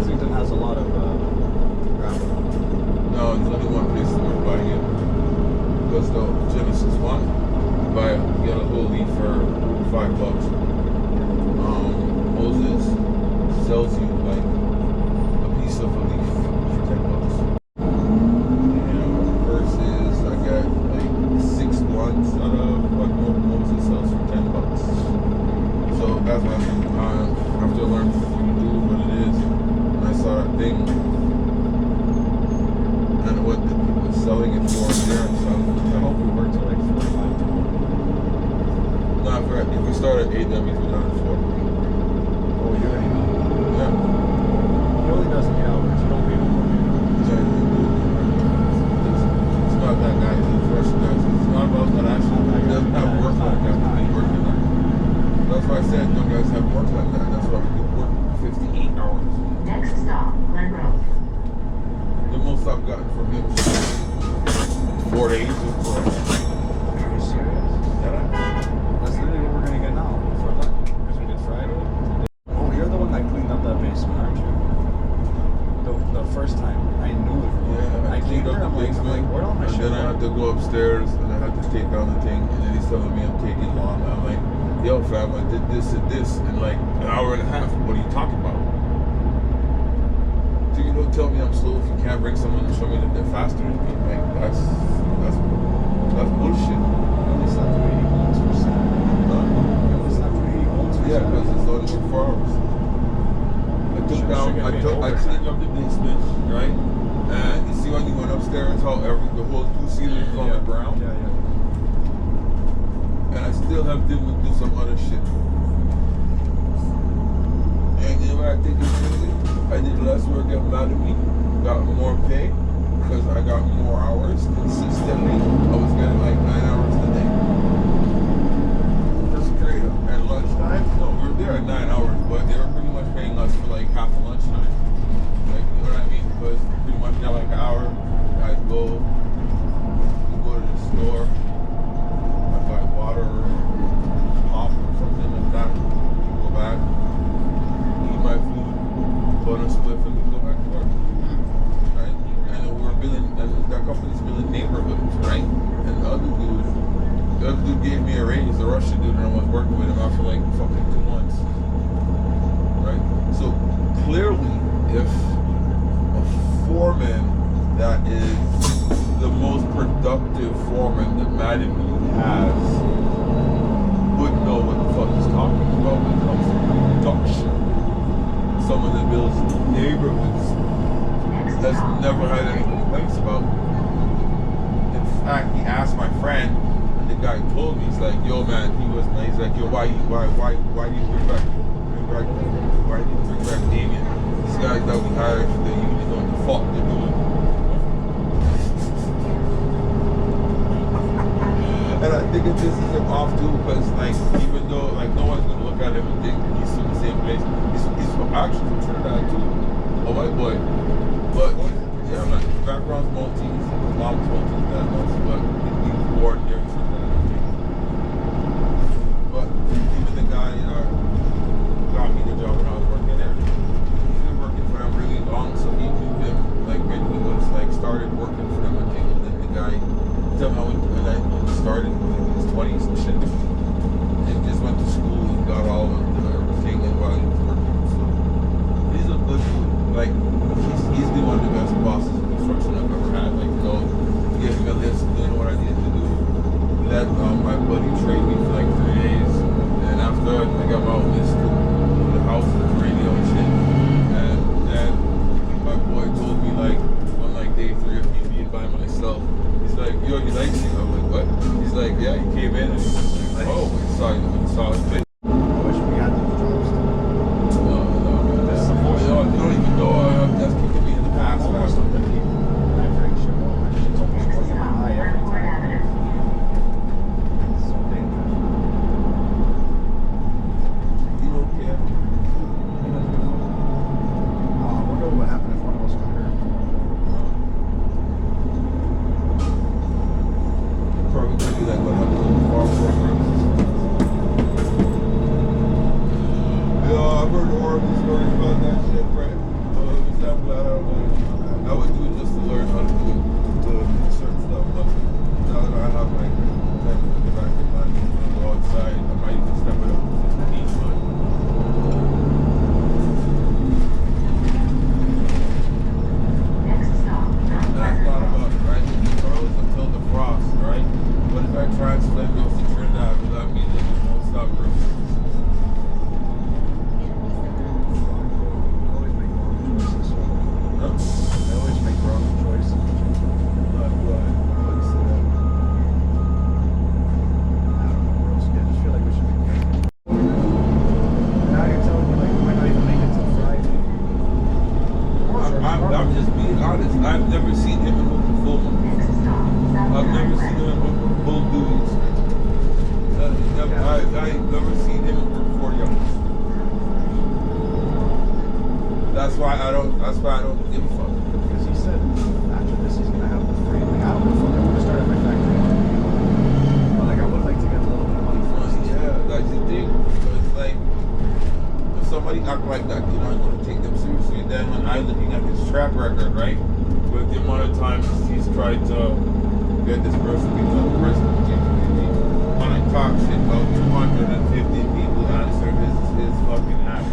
Kensington has a lot of gravel. No, there's only one place worth buying it. Because the Genesis one, you get a whole leaf for $5. Moses sells you like a piece of a leaf for $10. Versus I got like 6 ones out of what Moses sells for $10. So that's what I mean. After I learned what you do, what it is, and I saw that thing and what the people are selling it for there and stuff. I hope we work till like 4 or 5 tomorrow. No, I forgot. If we start at 8, that means we're done at 4. Oh, you're already know. Yeah. He only does 8 hours. You don't pay him for 8 hours. It's not that guy. He's the first guy. It's not about that actually. He doesn't have work like that. He's working like that. That's why I said no guys have work like that. That's why we do work 58 hours. Next stop, Glen Road. The most I've gotten from him is 4 days. Are you serious? That's literally what we're gonna get now. For luck. Because we did Friday. Oh, you're the one that cleaned up that basement, aren't you? The first time. I knew it. Yeah, I cleaned up the basement. Where all my And shit? then I had to go upstairs and I had to take down the thing. And then he's telling me I'm taking long. I'm like, yo fam, I did this and this in like an hour and a half. What are you talking about? So you don't tell me I'm slow if you can't bring someone to show me that they're faster than me. Like that's bullshit. Only slept for 80 volts for Saturday. Only slept for 80 volts for Yeah, Saturday. because it's only 4 hours. I cleaned up the basement, right? And you see when you went upstairs how the whole 2-seater is on the ground? Yeah. And I still have to do some other shit. And you know what I think is crazy? I did less work at Vladimir, got more pay, because I got more hours consistently. I was getting like 9 hours a day. That's great. At lunchtime, no, we were there at 9 hours, but they were pretty much paying us for like half of lunchtime. Like, you know what I mean? Because pretty much got like an hour, I'd go to the store, I'd buy water or pop or something like that, go back, eat my food, put on a split and go back to work. Right? And we're building, and that company's building neighborhoods, right? And the other dude gave me a raise, the Russian dude, and I was working with him after like fucking 2 months. Right? So clearly, if a foreman that is the most productive foreman that Madden has would know what the fuck he's talking about when it comes to production. Someone that builds neighborhoods that's never had any complaints about. In fact, he asked my friend, and the guy told me, he's like, yo man, he's like, yo, why do you bring back Damien? These guys that we hired for the union on the fuck they're doing. And I think it pisses him off too, because like even though like no one's gonna look at him and think he's from the same place, he's from actually from Trinidad too, a white boy. But yeah, man, his background's Maltese, his mom's Maltese, dad's Maltese, but he was born here in Trinidad. But even the guy got me the job when I was working there. He's been working for them really long, so he knew him like when he was like started working for them, I think. And then the guy tell me when I started in his 20s and shit. He just went to school and got all of everything and while he was working. So he's a good dude. Like he's the one of the best bosses in construction I've ever had. Like, you know, he gave me a list, doing what I needed to do. Let my buddy trade me for like 3 days. And after I got my own list to the house and the radio and shit. And my boy told me like on like day 3 of me being by myself, he's like, yo, he likes you. I'm like, what? He's like, yeah, he came in and like, oh, we saw his face. I wish we had those jobs. No, man. You don't even know. That's I'm just being honest. I've never seen him in a full month. Next stop, I've never seen him in full duties. I've never seen him work 40 hours. That's why I don't give a fuck. Because he said after this he's gonna have the free. Like, I don't give a fuck. I'm gonna start at my factory. But like I would like to get a little bit of money first. Yeah, that's the thing. So it's like if somebody act like that, you're not gonna take them seriously. And then when I'm looking at his track record, right, with the amount of times he's tried to get this person to become president of TTC, when I talk shit about 250 people answered his fucking app.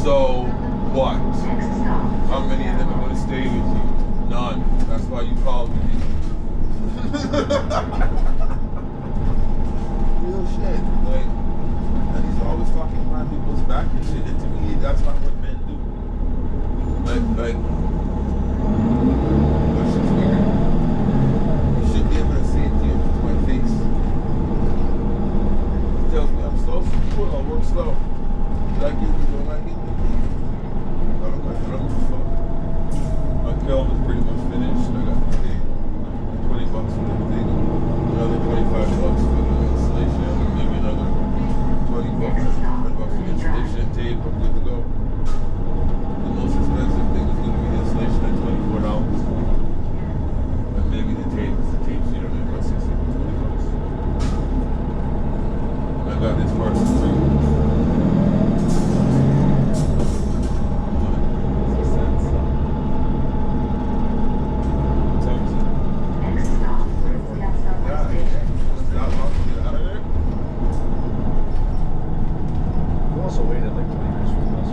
So what? Next stop. How many of them are going to stay with you? None. That's why you called me. Real shit. Like, and he's always talking behind people's back and shit. And to me, that's not what men do. Like, that's just weird. You should be able to say it to you to my face. He tells me I'm slow, so cool, I'll work slow. Like you don't like it? I don't give a fuck. My film is pretty much finished. I got to pay $20 for the thing, another $25 for the installation, maybe another $20 for the installation tape. I'm good to go. The most expensive thing is going to be the installation at $24. And maybe the tape is the tape, so you don't need about $60 to $20. I got this part for free. Next stop, Rosedale Station. We also waited like 20 minutes for the bus.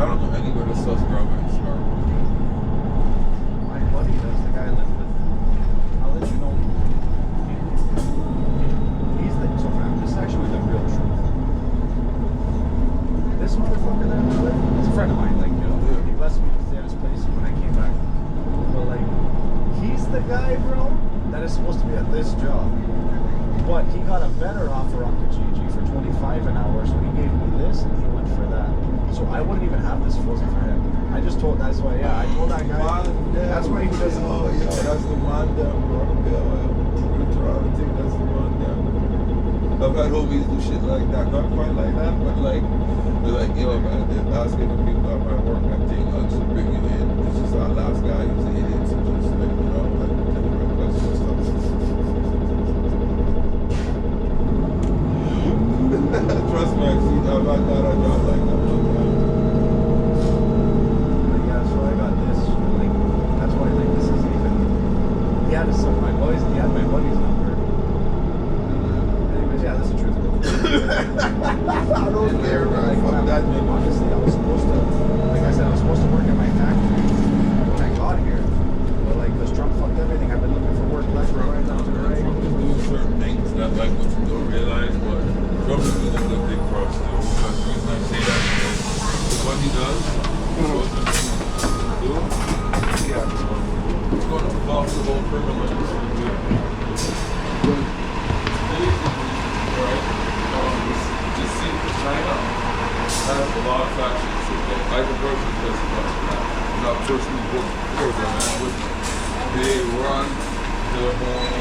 I don't know anywhere that sells strawberries. My buddy does, the guy I live with. I'll let you know. He's the, so fam, this is actually the real truth. This motherfucker that I live with, it's a friend of mine, like, you know, he blessed me to stay at his place when I came back. But like, he's the guy, bro, that is supposed to be at this job. But he got a better offer on Kijiji for 25 an hour, so he gave me this and he went for that. So I wouldn't even have this if it wasn't for him. I just told, that's why, yeah, I told that guy. That's why he doesn't. Oh, yeah, that's the man down, bro. I think that's the man down. I've had homies do shit like that. Not quite like that, but like, they're like, yo, man, they're asking the people at my work, I think I should bring you in. It's just our last guy who's an idiot, so just like, you know, like, different questions and stuff. Trust me, I've seen that like that. I don't like that one time. But yeah, so I got this. Like, that's why, like, this isn't even. He had my buddy's number. Anyways, yeah, that's the truth. I don't care, man. Like, Fuck that, man. honestly, I was supposed to, like I said, I was supposed to work at my factory when I got here. But like, because Trump fucked everything, I've been looking for work left and right, left and right. Trump is doing certain things that like what you don't realize, but Trump is doing a good thing for us too. Because the reason I say that is what he does, what he do, Yeah. it's going to fuck the whole criminal industry too. But right, this scene for China has a lot of factions. I can personally testify to that. Not personally, but program, they run their own